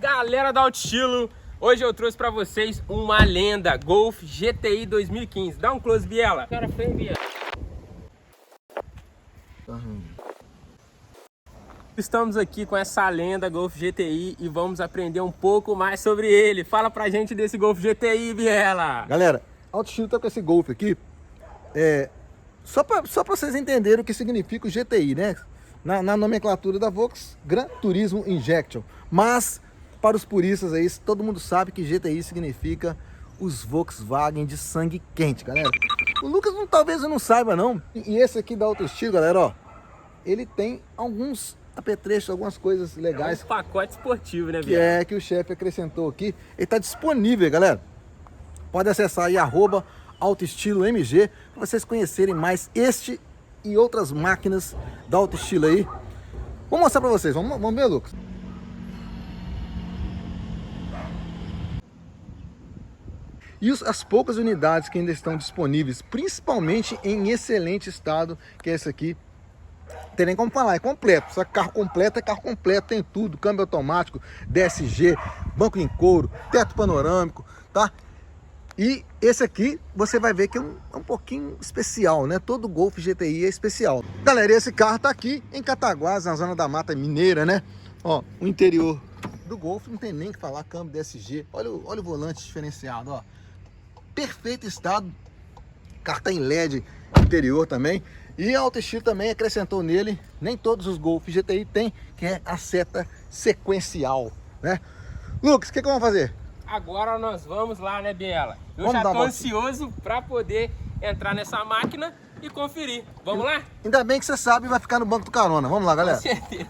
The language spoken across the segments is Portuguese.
Galera da Alto Estilo, hoje eu trouxe pra vocês uma lenda, Golf GTI 2015. Dá um close, Biela. Cara, foi, Biela. Estamos aqui com essa lenda Golf GTI e vamos aprender um pouco mais sobre ele. Fala pra gente desse Golf GTI, Biela. Galera, Alto Estilo tá com esse Golf aqui, só pra vocês entenderem o que significa o GTI, né? Na nomenclatura da Volks, Gran Turismo Injection. Mas, para os puristas aí, todo mundo sabe que GTI significa os Volkswagen de sangue quente, galera. O Lucas talvez não saiba, não. E esse aqui da Alto Estilo, galera, ó, ele tem alguns apetrechos, algumas coisas legais. É um pacote esportivo, né, Biela? Que o chefe acrescentou aqui. Ele tá disponível, galera. Pode acessar aí, @AutoEstiloMG, para vocês conhecerem mais este e outras máquinas da Alto Estilo aí. Vou mostrar para vocês, vamos ver, Lucas. E as poucas unidades que ainda estão disponíveis, principalmente em excelente estado, que é esse aqui, tem nem como falar, é completo. Só que carro completo, tem tudo, câmbio automático, DSG, banco em couro, teto panorâmico, tá? E esse aqui você vai ver que é um pouquinho especial, né? Todo Golf GTI é especial. Galera, esse carro tá aqui em Cataguases, na zona da Mata Mineira, né? Ó, o interior do Golf não tem nem que falar, câmbio DSG. Olha o volante diferenciado, ó. Perfeito estado. Carro tá em LED interior também. E a Alto Estilo também acrescentou nele, nem todos os Golf GTI tem, que é a seta sequencial, né? Lucas, o que vamos fazer? Agora nós vamos lá, né, Biela? Eu já tô ansioso para poder entrar nessa máquina e conferir. Vamos lá? Ainda bem que você sabe, vai ficar no banco do carona. Vamos lá, galera. Com certeza.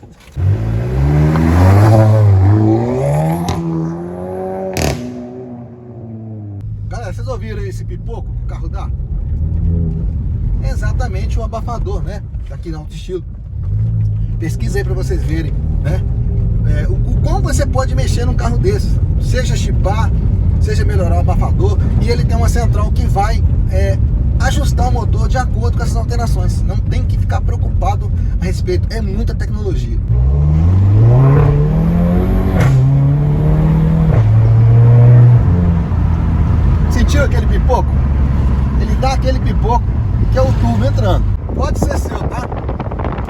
Galera, vocês ouviram aí esse pipoco que o carro dá? É exatamente o abafador, né? Daqui na Alto Estilo. Pesquisa aí para vocês verem, né? Como você pode mexer num carro desses, seja chipar, seja melhorar o abafador, e ele tem uma central que vai ajustar o motor de acordo com essas alterações. Não tem que ficar preocupado a respeito, é muita tecnologia. Sentiu aquele pipoco? Ele dá aquele pipoco que é o turbo entrando. Pode ser seu, tá?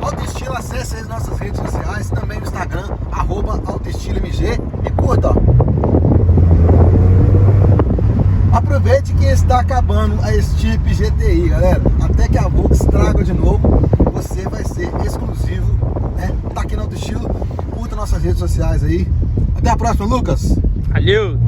Alto Estilo, acesse as nossas redes sociais, também no Instagram, @AutoEstiloMG, e curta, ó. Aproveite que está acabando a Steep GTI, galera. Até que a Volks traga de novo, você vai ser exclusivo, né? Tá aqui no Alto Estilo, curta nossas redes sociais aí. Até a próxima, Lucas! Valeu!